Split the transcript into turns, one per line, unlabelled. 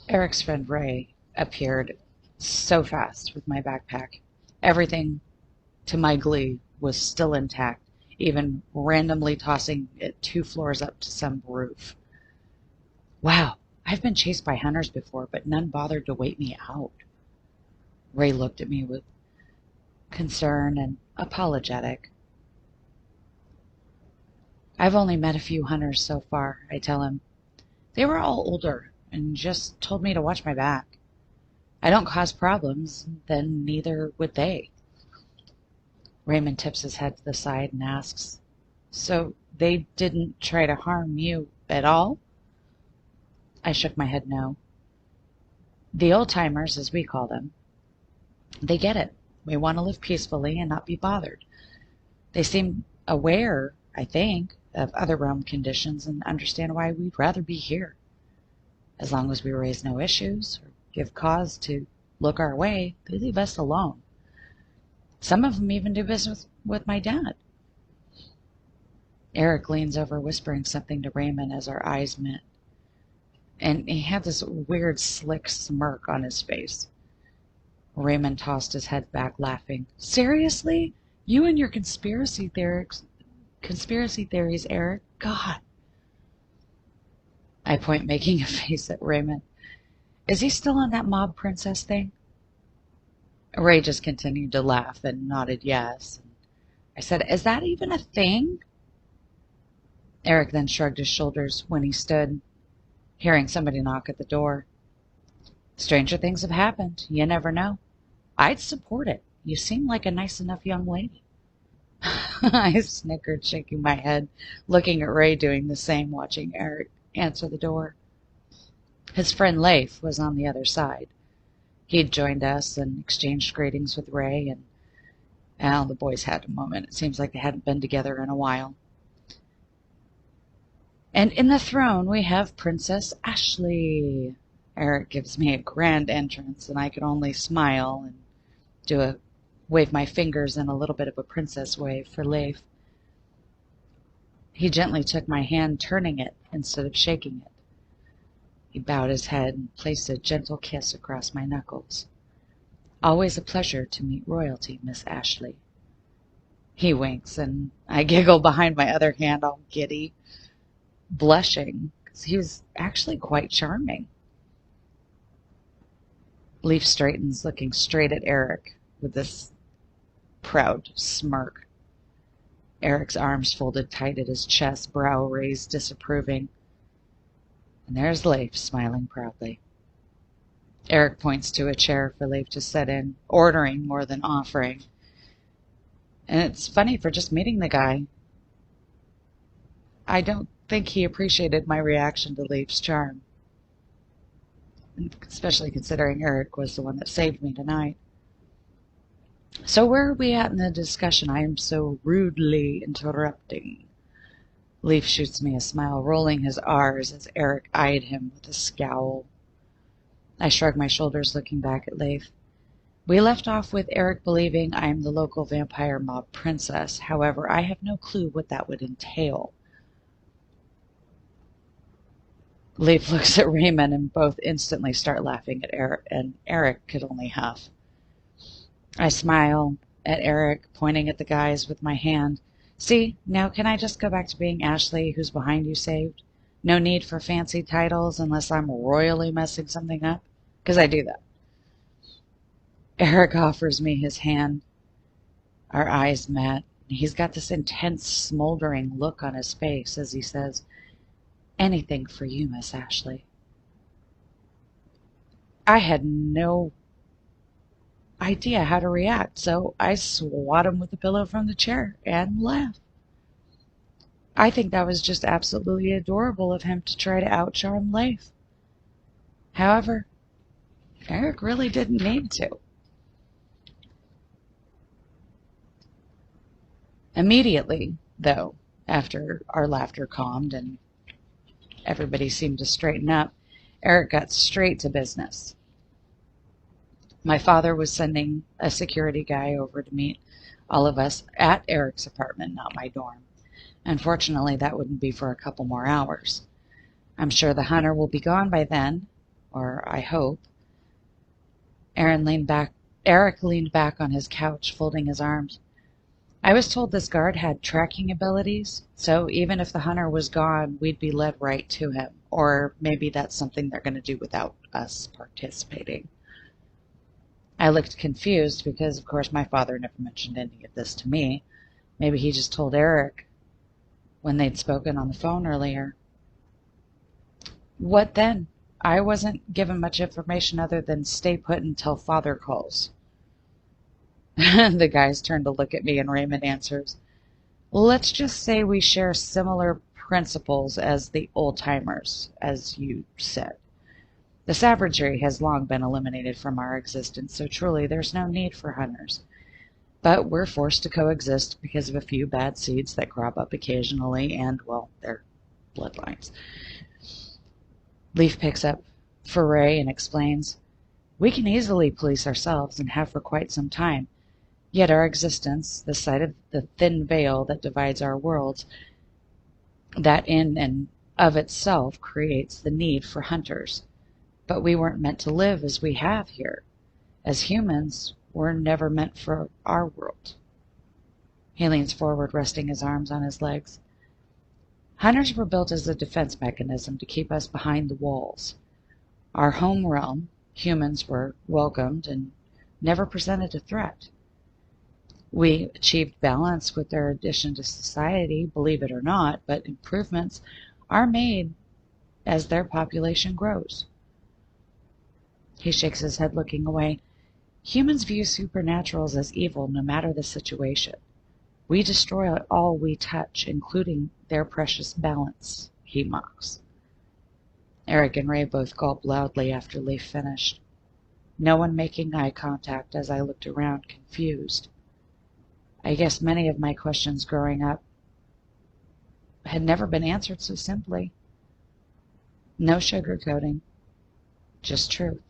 Eric's friend Ray appeared so fast with my backpack. Everything, to my glee, was still intact, even randomly tossing it 2 floors up to some roof. Wow, I've been chased by hunters before, but none bothered to wait me out. Ray looked at me with concern and apologetic. I've only met a few hunters so far, I tell him. They were all older and just told me to watch my back. I don't cause problems, then neither would they. Raymond tips his head to the side and asks, "So they didn't try to harm you at all?" I shook my head no. The old-timers, as we call them, they get it. We want to live peacefully and not be bothered. They seem aware, I think, of other realm conditions and understand why we'd rather be here. As long as we raise no issues or give cause to look our way, they leave us alone. Some of them even do business with my dad. Eric leans over, whispering something to Raymond as our eyes met. And he had this weird, slick smirk on his face. Raymond tossed his head back, laughing. "Seriously? You and your conspiracy theories, Eric? God." I point, making a face at Raymond. "Is he still on that mob princess thing?" Ray just continued to laugh and nodded yes. I said, "Is that even a thing?" Eric then shrugged his shoulders when he stood, hearing somebody knock at the door. "Stranger things have happened. You never know. I'd support it. You seem like a nice enough young lady." I snickered, shaking my head, looking at Ray doing the same, watching Eric answer the door. His friend Leif was on the other side. He'd joined us and exchanged greetings with Ray, and the boys had a moment. It seems like they hadn't been together in a while. "And in the throne we have Princess Ashley." Eric gives me a grand entrance, and I could only smile and wave my fingers in a little bit of a princess wave for Leif. He gently took my hand, turning it instead of shaking it. He bowed his head and placed a gentle kiss across my knuckles. "Always a pleasure to meet royalty, Miss Ashley." He winks, and I giggle behind my other hand, all giddy, blushing, because he was actually quite charming. Leif straightens, looking straight at Eric with this proud smirk. Eric's arms folded tight at his chest, brow raised, disapproving. And there's Leif, smiling proudly. Eric points to a chair for Leif to sit in, ordering more than offering. And it's funny, for just meeting the guy, I don't think he appreciated my reaction to Leif's charm. Especially considering Eric was the one that saved me tonight. "So where are we at in the discussion I am so rudely interrupting?" Leif shoots me a smile, rolling his R's as Eric eyed him with a scowl. I shrug my shoulders, looking back at Leif. "We left off with Eric believing I am the local vampire mob princess. However, I have no clue what that would entail." Leif looks at Raymond, and both instantly start laughing at Eric, and Eric could only huff. I smile at Eric, pointing at the guys with my hand. "See, now can I just go back to being Ashley, who's behind you saved? No need for fancy titles unless I'm royally messing something up, because I do that." Eric offers me his hand. Our eyes met. He's got this intense, smoldering look on his face as he says, "Anything for you, Miss Ashley." I had no idea how to react, so I swat him with the pillow from the chair and laughed. I think that was just absolutely adorable of him to try to outcharm Leif. However, Eric really didn't need to. Immediately, though, after our laughter calmed and everybody seemed to straighten up, Eric got straight to business. My father was sending a security guy over to meet all of us at Eric's apartment, not my dorm. Unfortunately, that wouldn't be for a couple more hours. I'm sure the hunter will be gone by then, or I hope. Eric leaned back on his couch, folding his arms. I was told this guard had tracking abilities, so even if the hunter was gone, we'd be led right to him. Or maybe that's something they're going to do without us participating. I looked confused because, of course, my father never mentioned any of this to me. Maybe he just told Eric when they'd spoken on the phone earlier. What then? I wasn't given much information other than stay put until father calls. The guys turned to look at me and Raymond answers, let's just say we share similar principles as the old-timers, as you said. The savagery has long been eliminated from our existence, so truly there's no need for hunters. But we're forced to coexist because of a few bad seeds that crop up occasionally and, well, their bloodlines. Leaf picks up Foray and explains, we can easily police ourselves and have for quite some time. Yet our existence, the sight of the thin veil that divides our worlds, that in and of itself creates the need for hunters. But we weren't meant to live as we have here. As humans, we're never meant for our world. He leans forward, resting his arms on his legs. Hunters were built as a defense mechanism to keep us behind the walls. Our home realm, humans were welcomed and never presented a threat. We achieved balance with their addition to society, believe it or not, but improvements are made as their population grows. He shakes his head, looking away. Humans view supernaturals as evil no matter the situation. We destroy all we touch, including their precious balance, he mocks. Eric and Ray both gulped loudly after Leaf finished, no one making eye contact as I looked around, confused. I guess many of my questions growing up had never been answered so simply. No sugarcoating, just truth.